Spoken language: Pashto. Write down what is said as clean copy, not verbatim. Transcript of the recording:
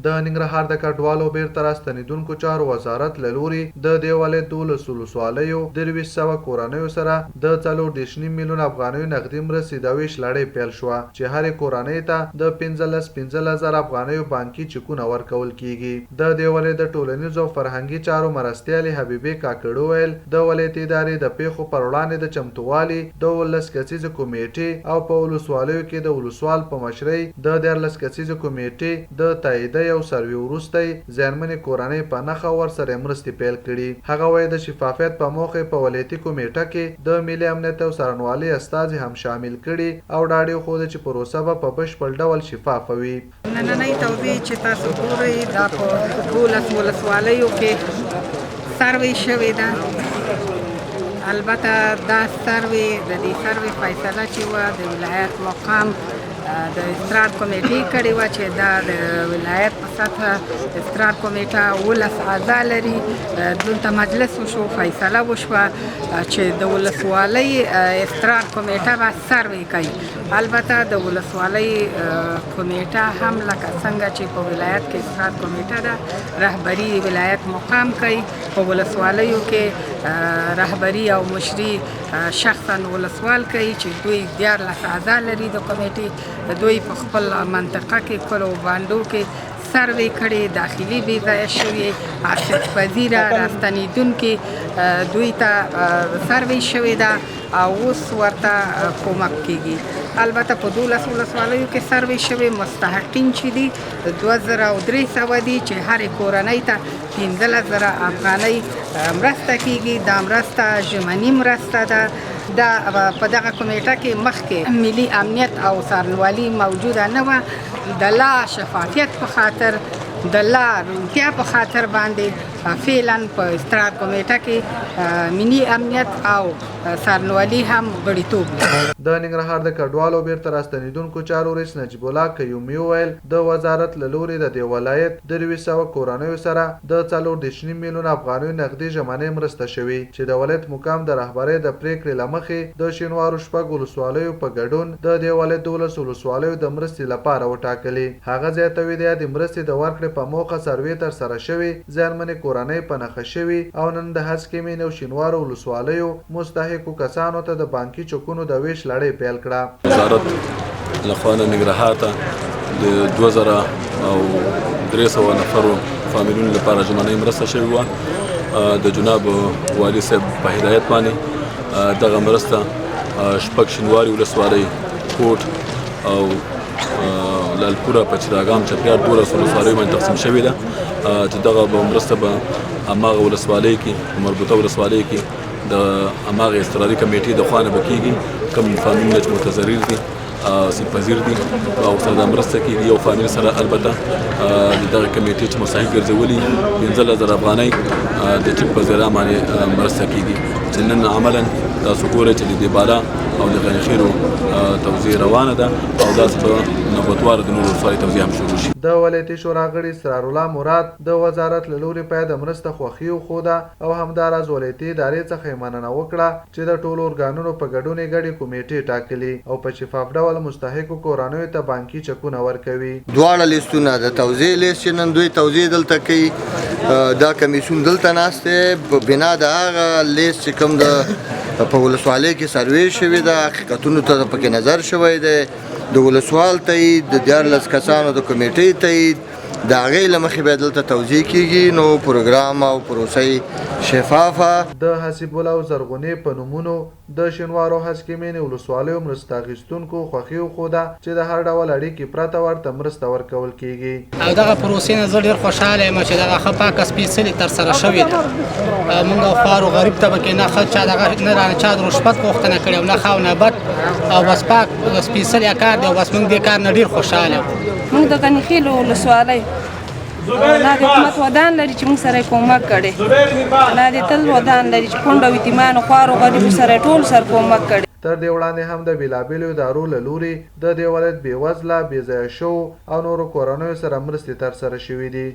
د ننګرهار د کډوالو بیرته راستنېدونکو چارو وزارت له لوري د دې ولایت 12 ولسوالیو 2300 کورنیو سره د 4.9 میلیون افغانیو نغدي مرستې د ویش لړۍ پیل شوه چې هرې کورنۍ ته د 15,000 افغانیو بانکي چکونه ورکول کیږي. د دې ولایت د ټولنیزو او فرهنګي چارو مرستیالې حبیبې کاکړو ویل د ولایت ادارې د پیښو پر وړاندې د چمتووالي 12 کسیزه کمیټې او په ولسوالیو کې د ولسوال په مشرۍ د 14 کسیزه کمیټې د تاییدۍ او سروې وروسته زیانمنې کورنۍ په نښه ورسره مرستې پیل کړي. هغه وایي د شفافیت په موخې په ولایتي کمیټه کې د ملي امنیت او څارنوالۍ استازي هم شامل کړي او ډاډ یې وښوده چې پروسه به په بشپړ ډول شفافه وي. نننۍ توضیح چې تاسو ګورئ دا په 12 ولسوالیو کې سروې شوې ده. البته دا سروې د دې سروې فیصله چې وه د ولایت مقام د استراد کمیټې کړې وه چې دا د ولایت په سطحه استراد کمیټه 12 اعضا لري. دلته مجلس وشو، فیصله وشوه چې د ولسوالۍ استراد کمیټه به سروې کوي. البته د ولسوالۍ کمیټه هم لکه څنګه چې په ولایت کې استراد کمیټه ده رهبري ولایت مقام کوي، په ولسوالیو کې رهبري او مشري شخصا ولسوال کوي چې دوی 14 اعضا لري د کمیټې. دوی په خپل منطقه کې کلو بانډو کې سروې کړې، داخلي بې ځایه شوې عاصف پذیره راستنېدونکې دوی ته سروې شوې ده او اوس ورته کومک کیږي. البته په 12 ولسوالیو کې سروې شوې مستحقین چې دي 2300 دي چې هرې کورنۍ ته 15,000 افغانۍ مرسته کیږي. دا مرسته ژمني مرسته ده. دا په دغه کمیټه کې مخکې ملي امنیت او څارنوالي موجوده نه وه. د لا شفافیت په خاطر د لا روڼتیا په خاطر باندې فعلا په استراد کمیټه کې ملي امنیت او څارنوالي هم غړیتوب لري. د ننګرهار د کډوالو بیرته راستنېدونکو چارو رئیس نجیب الله قیومي وویل د وزارت له لوري د دې ولایت 2300 کورنیو سره د 4.9 میلیون افغانیو نغدي ژمنۍ مرسته شوې چې د ولایت مقام د رهبرۍ د پریکړې له مخې د شینوارو شپږ ولسوالیو په ګډون د دې ولایت 12 ولسوالیو د مرستې لپاره وټاکلې. هغه زیاتوي د مرستې د ورکړې په موخه سروې ترسره شوې، زیانمنې کورنۍ په نښه شوې او نن د هسکې مین او شینوارو ولسوالیو مستحقو کسانو ته د بانکي چکونو د ویش لړۍ پیل کړه. وزارت له خوا ننګرهار ته د 2300 نفرو فامیلونو لپاره ژمنۍ مرسته شوې وه. د جناب والي صاحب په هدایت باندې دغه مرسته شپږ شینواري ولسوالۍ، کوټ او لالپوره په چراګام چتیار 12 ولسوالیو باندې تقسیم شوې ده چې دغه مرسته به هماغه ولسوالۍ کې مربوطه ولسوالۍ کې د هماغه اضطراري کمیټې د خوا نه به کېږي. کوم فامیلونه چې متضرر دي آسیب پذیر دي او سره د مرسته کېږي. یو فامیل سره البته د دغه کمیټې چې مستحق ګرځولي 15,000 افغانۍ د چک په ذریعه باندې مرسته کېږي چې نن عملا تاسو ګورئ چې د دې بالا او د غنیخیلو توزیع روانه ده او داسې په نوبتوار د نورو ولسوالۍ توزیع هم شروع شي. د ولایتي شورا غړي اسرار الله مراد د وزارت له لوري په د مرسته خوښي وښوده او همداراز ولایتي ادارې څخه یې مننه وکړه چې د ټولو ارګانونو په ګډون یې ګډې کمیټې ټاکلي او په شفاف ډول مستحقو کورنیو ته بانکي چکونه ورکوي. دواړه لیستونه د توزیع لیست چې نن دوی توزیع دلته کوي، دا کمیسیون دلته ناست دی په بنا د هغه لیست چې کوم د په ولسوالۍ کې سروې شوې ده، حقیقتونو ته پکې نظر شوی دی، د ولسوال تایید، د 14 کسانو د کمیټې تایید، د هغې له مخې بیا دلته توزیع کېږي. نو پروګرام او پروسه شفافه. د حسیب الله زرغونې په نومونو د شینوارو هسکې ولسوالیو مرسته اخیستونکو خوښي وښوده چې د هر ډول اړیکې پرته ورته مرسته ورکول کېږي. او دغه پروسې نه زه ډېر خوشحاله یم چې دغه ښه پاکه سپېڅلې ترسره شوې ده. موږ او خوار او غریب ته پکې نه ښه چا دغه نه رانه چا د رشوت غوښتنه کړې او نه ښه او نه بد او بس پاک سپېڅلی کار دی او بس موږ دې کار نه ډېر خوشحاله یو. موږ د غنیخیلو ولسوالۍ دا د حکومت ودان لري چې موږ سره یې کومک کړی، دا د تل ودان لري چې کونډه او یتیمانو خوارو غریبو سره ټول سره کومک کړی. تر دې وړاندې هم د بېلابېلو ادارو له لوري د دې ولایت بېوزله، بېځایه شوو او نورو کورنیو سره مرستې ترسره شوې دي.